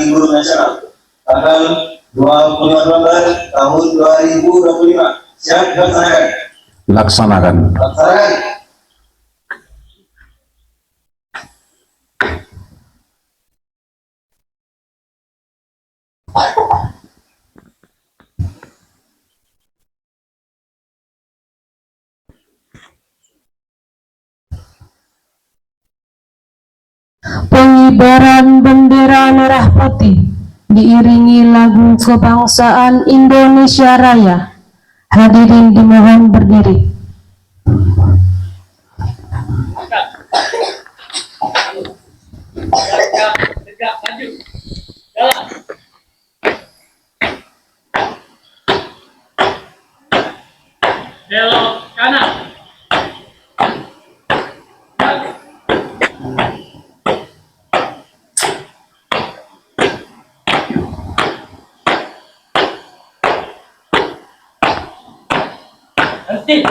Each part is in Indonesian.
Libur Nasional tanggal 25 November tahun 2025. Siap dilaksanakan? Laksanakan. Laksanakan. Pengibaran bendera merah putih diiringi lagu kebangsaan Indonesia Raya. Hadirin dimohon berdiri. Tegak, maju, jalan. Belok kanan. Berhenti.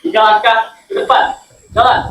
Tiga langkah ke depan. Jalan.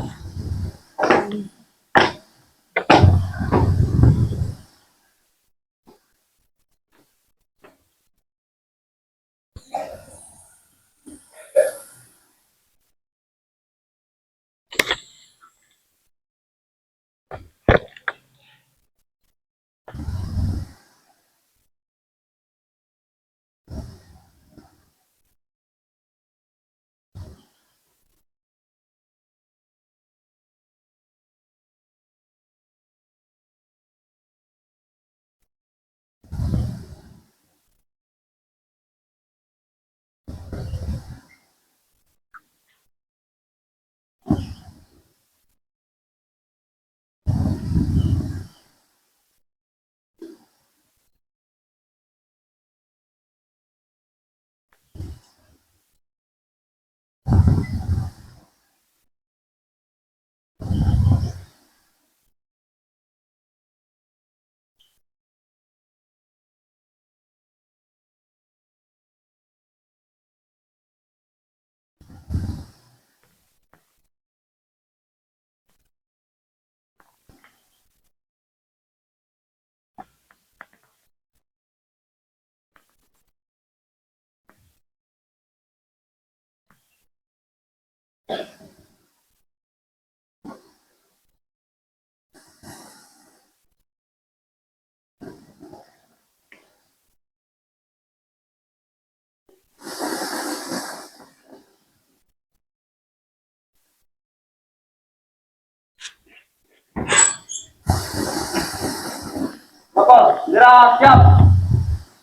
Kapal, bendera siap.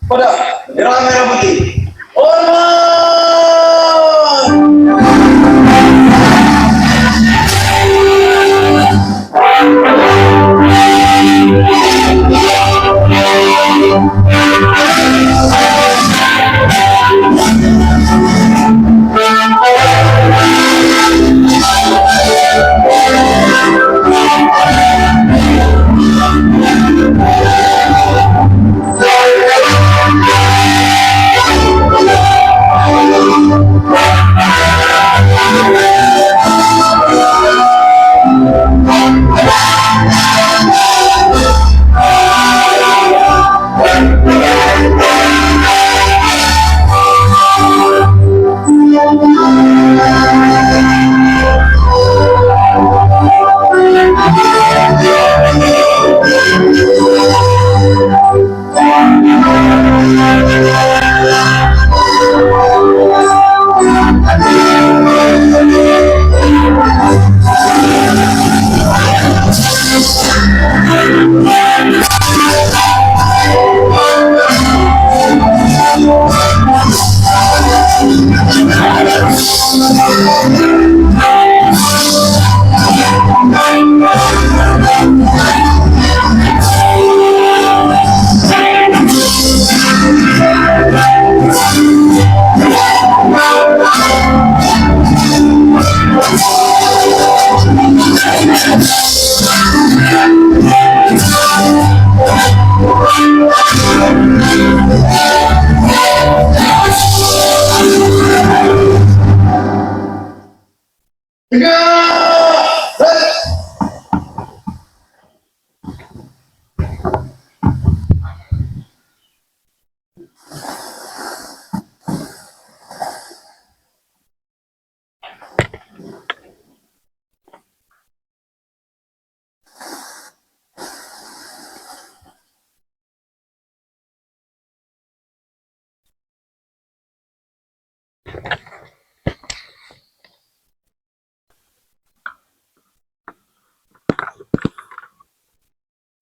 Pada bendera merah putih. Hormat!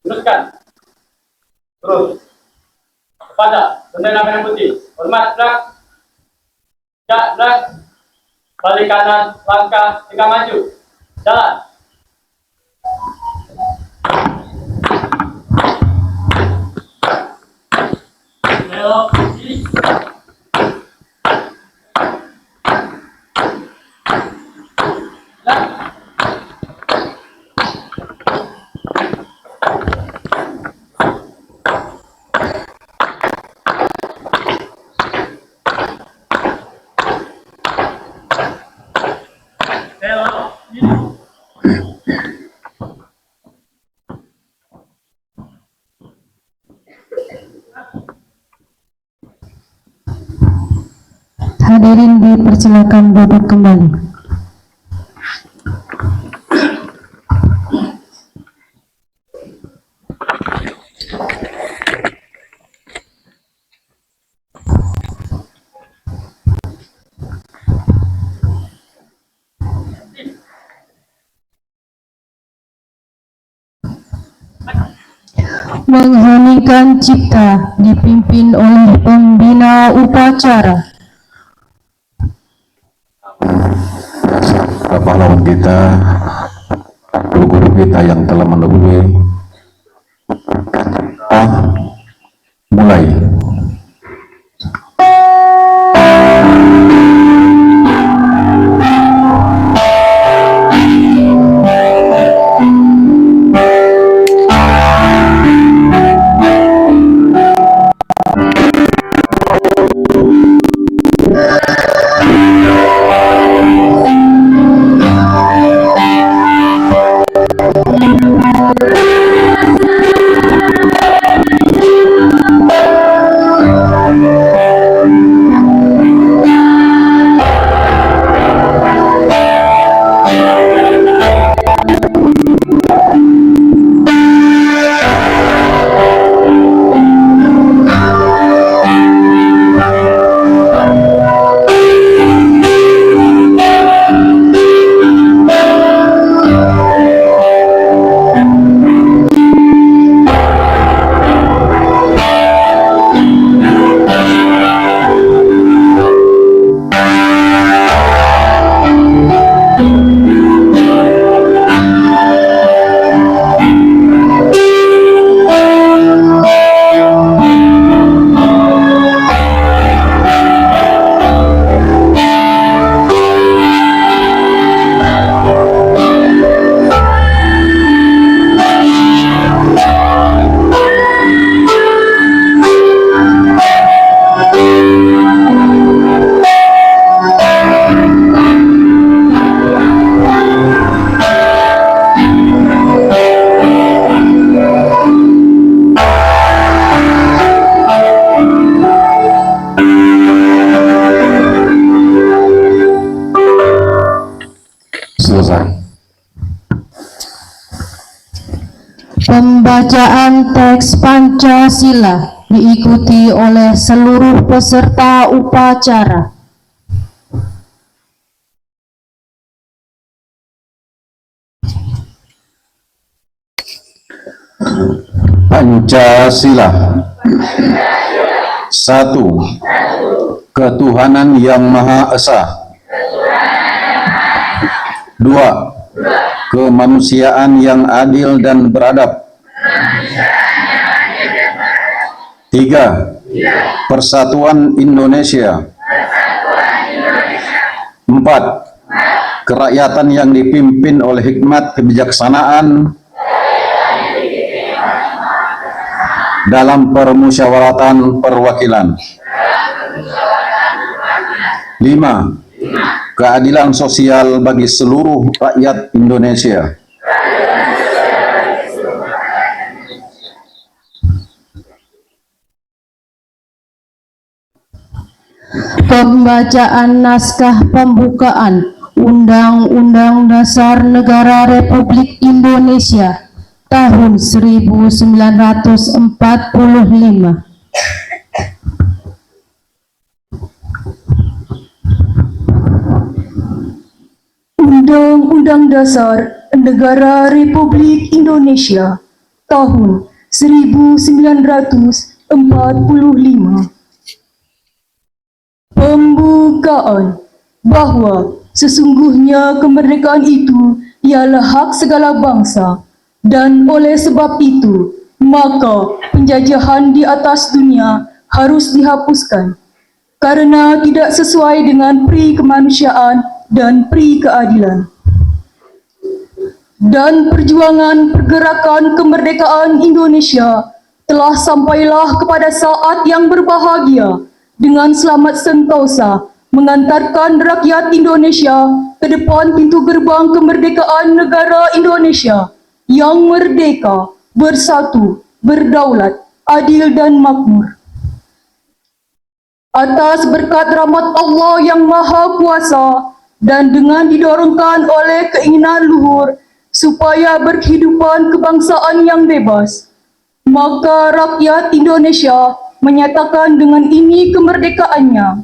Teruskan. Terus. Kepada bendera merah putih. Hormat, gerak. Gerak, gerak. Balik kanan, langkah, tegak maju. Jalan. Belok kiri. Gerak. Belok kiri. Hadirin dipersilakan duduk kembali. Mengheningkan cipta dipimpin oleh pembina upacara. Para pahlawan kita, guru-guru kita yang telah mendahului, mulai. Selesai. Pembacaan teks Pancasila diikuti oleh seluruh peserta upacara. Pancasila. 1. Ketuhanan yang Maha Esa. 2. Kemanusiaan yang adil dan beradab. 3. Persatuan Indonesia. 4. Kerakyatan yang dipimpin oleh hikmat kebijaksanaan dalam permusyawaratan perwakilan. 5. Keadilan sosial bagi seluruh rakyat Indonesia. Pembacaan naskah pembukaan Undang-Undang Dasar Negara Republik Indonesia tahun 1945. Undang-Undang Dasar Negara Republik Indonesia tahun 1945. Pembukaan bahwa sesungguhnya kemerdekaan itu ialah hak segala bangsa dan oleh sebab itu maka penjajahan di atas dunia harus dihapuskan karena tidak sesuai dengan pri kemanusiaan dan pri keadilan. Dan perjuangan pergerakan kemerdekaan Indonesia telah sampailah kepada saat yang berbahagia dengan selamat sentosa mengantarkan rakyat Indonesia ke depan pintu gerbang kemerdekaan negara Indonesia yang merdeka, bersatu, berdaulat, adil dan makmur. Atas berkat rahmat Allah yang Maha Kuasa dan dengan didorongkan oleh keinginan luhur supaya berkehidupan kebangsaan yang bebas, maka rakyat Indonesia menyatakan dengan ini kemerdekaannya.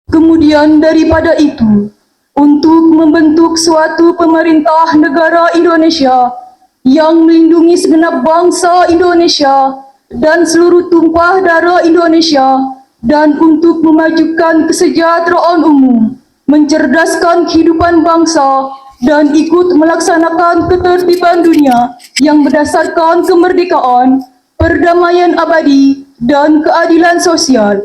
Kemudian daripada itu, untuk membentuk suatu pemerintah negara Indonesia yang melindungi segenap bangsa Indonesia dan seluruh tumpah darah Indonesia dan untuk memajukan kesejahteraan umum, mencerdaskan kehidupan bangsa dan ikut melaksanakan ketertiban dunia yang berdasarkan kemerdekaan, perdamaian abadi dan keadilan sosial,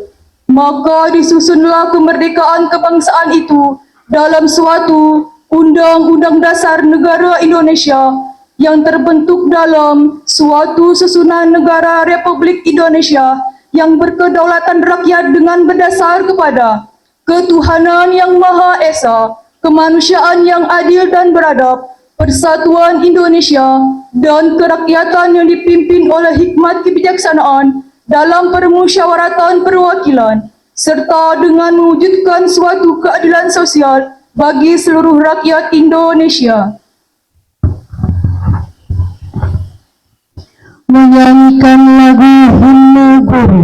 maka disusunlah kemerdekaan kebangsaan itu dalam suatu Undang-Undang Dasar Negara Indonesia yang terbentuk dalam suatu susunan negara Republik Indonesia yang berkedaulatan rakyat dengan berdasar kepada ketuhanan yang Maha Esa, kemanusiaan yang adil dan beradab, persatuan Indonesia, dan kerakyatan yang dipimpin oleh hikmat kebijaksanaan dalam permusyawaratan perwakilan, serta dengan mewujudkan suatu keadilan sosial bagi seluruh rakyat Indonesia. Menyanyikan lagu Himne Guru.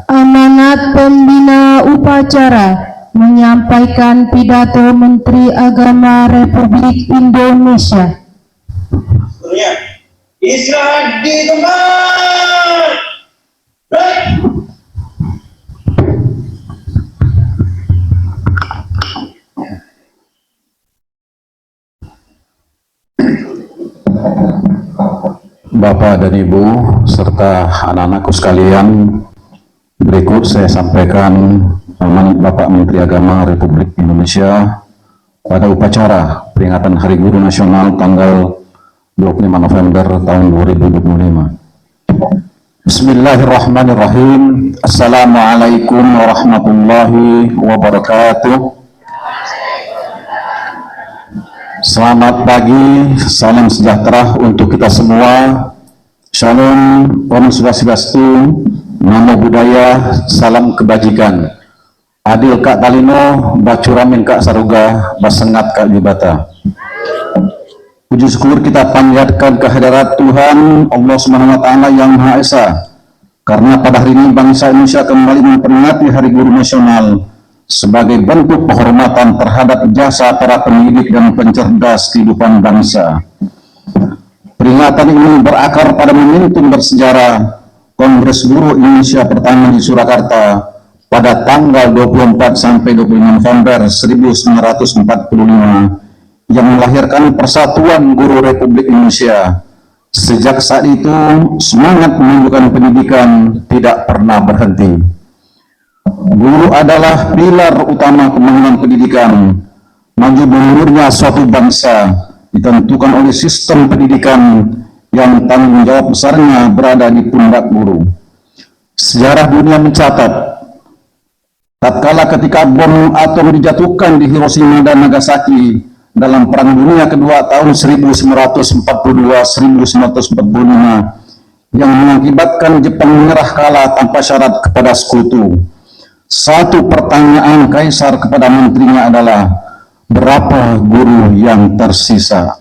Amanat Pembina Upacara menyampaikan pidato Menteri Agama Republik Indonesia. Seterusnya, istirahat di tempat. Baik. Bapak dan Ibu serta anak-anakku sekalian, berikut saya sampaikan amanat Bapak Menteri Agama Republik Indonesia pada upacara peringatan Hari Guru Nasional tanggal 25 November tahun 2025. Bismillahirrahmanirrahim. Assalamualaikum warahmatullahi wabarakatuh. Selamat pagi, salam sejahtera untuk kita semua. Shalom, Om Swastiastu, Namo Buddhaya, salam kebajikan. Adil Kak Talino, Bacuramin Kak Saruga, Basengat Kak Jubata. Puji syukur kita panjatkan kehadirat Tuhan Allah Subhanahu wa Ta'ala yang Maha Esa, karena pada hari ini bangsa Indonesia kembali memperingati Hari Guru Nasional sebagai bentuk penghormatan terhadap jasa para pendidik dan pencerdas kehidupan bangsa. Peringatan ini berakar pada momentum bersejarah Kongres Guru Indonesia pertama di Surakarta pada tanggal 24 sampai 25 November 1945 yang melahirkan Persatuan Guru Republik Indonesia. Sejak saat itu, semangat menunjukkan pendidikan tidak pernah berhenti. Guru adalah pilar utama pembangunan pendidikan. Maju mundurnya suatu bangsa ditentukan oleh sistem pendidikan yang tanggung jawab besarnya berada di pundak guru. Sejarah dunia mencatat, tatkala ketika bom atom dijatuhkan di Hiroshima dan Nagasaki dalam Perang Dunia Kedua tahun 1942-1945 yang mengakibatkan Jepang menyerah kalah tanpa syarat kepada sekutu. Satu pertanyaan Kaisar kepada menterinya adalah, berapa guru yang tersisa?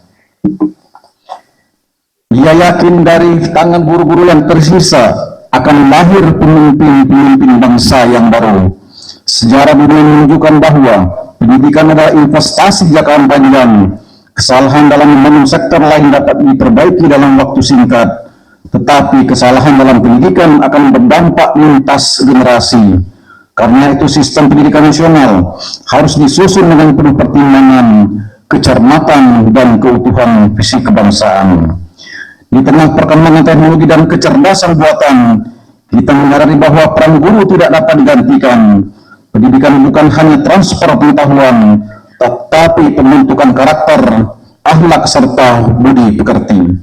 Ia yakin dari tangan guru-guru yang tersisa akan lahir pemimpin-pemimpin bangsa yang baru. Sejarah dunia menunjukkan bahwa pendidikan adalah investasi jangka panjang. Kesalahan dalam membangun sektor lain dapat diperbaiki dalam waktu singkat, tetapi kesalahan dalam pendidikan akan berdampak lintas generasi. Karena itu sistem pendidikan nasional harus disusun dengan penuh pertimbangan, kecermatan, dan keutuhan visi kebangsaan. Di tengah perkembangan teknologi dan kecerdasan buatan, kita menyadari bahwa peran guru tidak dapat digantikan. Pendidikan bukan hanya transfer pengetahuan, tetapi pembentukan karakter, akhlak, serta budi pekerti.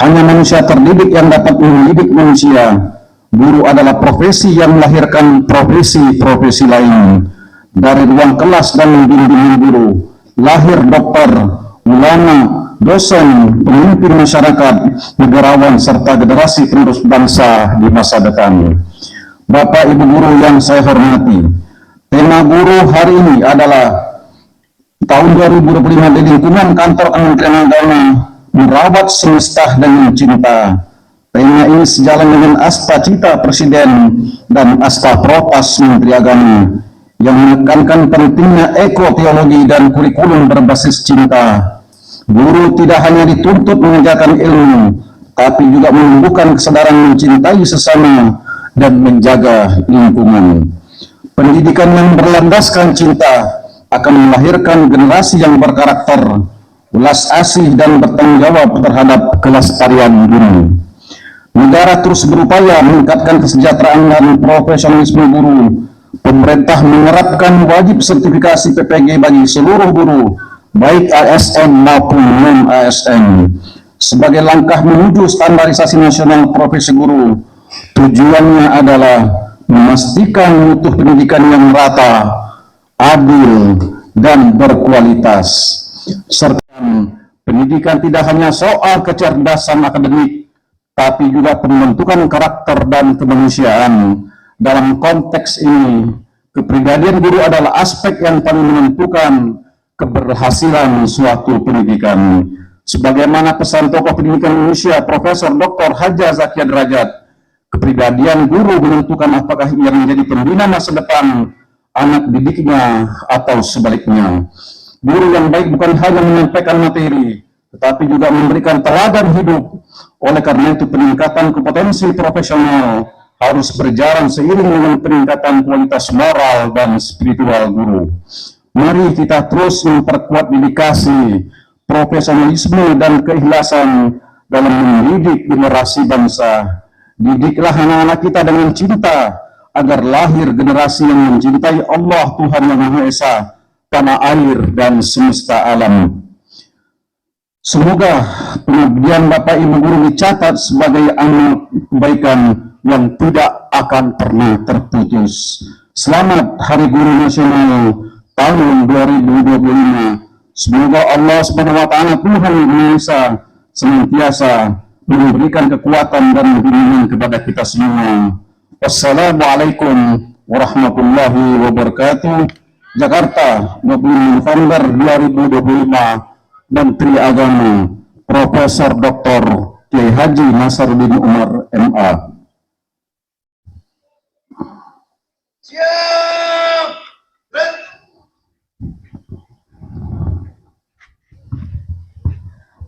Hanya manusia terdidik yang dapat mendidik manusia. Guru adalah profesi yang melahirkan profesi-profesi lain. Dari ruang kelas dan bimbingan guru, lahir dokter, ulama, dosen, pemimpin masyarakat, negarawan, serta generasi penerus bangsa di masa depan. Bapak Ibu guru yang saya hormati, tema guru hari ini adalah tahun 2025 di lingkungan kantor Kementerian Agama, merawat semesta dengan cinta. Tema ini sejalan dengan asta cita Presiden dan asta protas Menteri Agama yang menekankan pentingnya ekoteologi dan kurikulum berbasis cinta. Guru tidak hanya dituntut mengajarkan ilmu, tapi juga menumbuhkan kesadaran mencintai sesama dan menjaga lingkungan. Pendidikan yang berlandaskan cinta akan melahirkan generasi yang berkarakter, ulas asih, dan bertanggung jawab terhadap kelestarian bumi. Negara terus berupaya meningkatkan kesejahteraan dan profesionalisme guru. Pemerintah menerapkan wajib sertifikasi PPG bagi seluruh guru, baik ASN maupun non-ASN, sebagai langkah menuju standarisasi nasional profesi guru. Tujuannya adalah memastikan mutu pendidikan yang merata, adil, dan berkualitas. Serta pendidikan tidak hanya soal kecerdasan akademik, tapi juga pembentukan karakter dan kemanusiaan. Dalam konteks ini, kepribadian guru adalah aspek yang paling menentukan keberhasilan suatu pendidikan. Sebagaimana pesan tokoh pendidikan Indonesia, Profesor Dr. Haja Zakia Derajat, kepribadian guru menentukan apakah ia menjadi pembina masa depan anak didiknya atau sebaliknya. Guru yang baik bukan hanya menyampaikan materi, tetapi juga memberikan teladan hidup. Oleh karena itu, peningkatan kompetensi profesional harus berjalan seiring dengan peningkatan kualitas moral dan spiritual guru. Mari kita terus memperkuat dedikasi, profesionalisme dan keikhlasan dalam mendidik generasi bangsa. Didiklah anak-anak kita dengan cinta, agar lahir generasi yang mencintai Allah Tuhan Yang Maha Esa, tanah air dan semesta alam. Semoga pengabdian Bapak Ibu Guru dicatat sebagai amal kebaikan yang tidak akan pernah terputus. Selamat Hari Guru Nasional tahun 2025. Semoga Allah Subhanahu wa taala Tuhan Yang Maha Esa senantiasa memberikan kekuatan dan bimbingan kepada kita semua. Wassalamualaikum warahmatullahi wabarakatuh. Jakarta, 20 November 2025. Menteri Agama Profesor Dr. Kiai Haji Nasaruddin Umar MA. Siap. Gerak.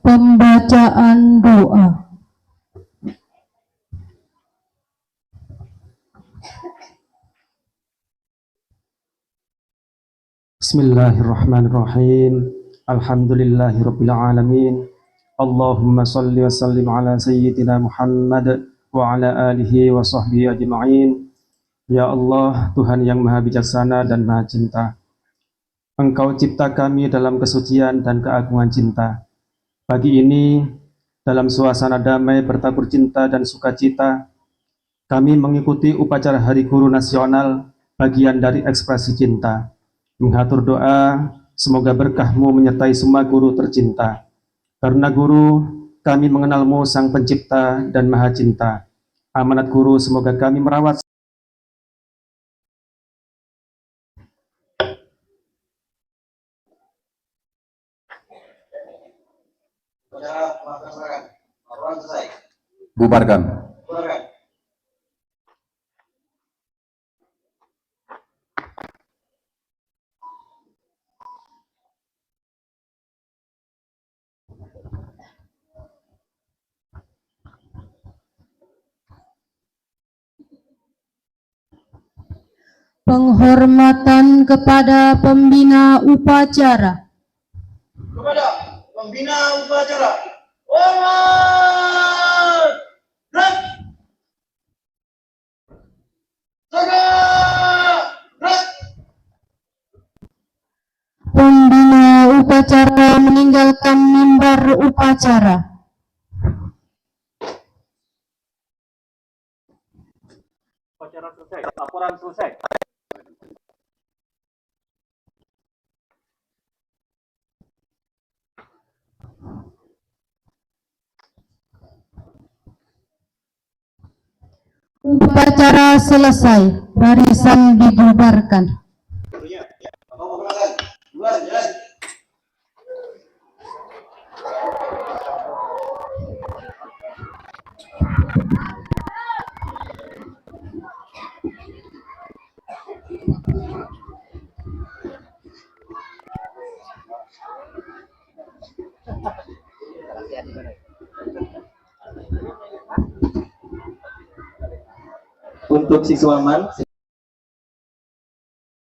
Pembacaan doa. Bismillahirrahmanirrahim. Alhamdulillahirabbil alamin. Allahumma shalli wa sallim ala sayyidina Muhammad wa ala alihi wa sahbihi ajma'in. Ya Allah, Tuhan yang Maha Bijaksana dan Maha Cinta, Engkau cipta kami dalam kesucian dan keagungan cinta. Pagi ini, dalam suasana damai bertabur cinta dan sukacita, kami mengikuti upacara Hari Guru Nasional, bagian dari ekspresi cinta. Mengatur doa, semoga berkah-Mu menyertai semua guru tercinta. Karena guru, kami mengenal-Mu Sang Pencipta dan Maha Cinta. Amanat guru, semoga kami merawat Saudara melaksanakan. Laporan selesai. Bubarkan. Bubarkan. Penghormatan kepada pembina upacara. Kepada pembina upacara. Hormat. Gerak. Tegak. Gerak. Pembina upacara meninggalkan mimbar upacara. Upacara selesai. Laporan selesai. Upacara selesai. Barisan dibubarkan. Bapak pemanasan. Duluan, jalan. Untuk siswa man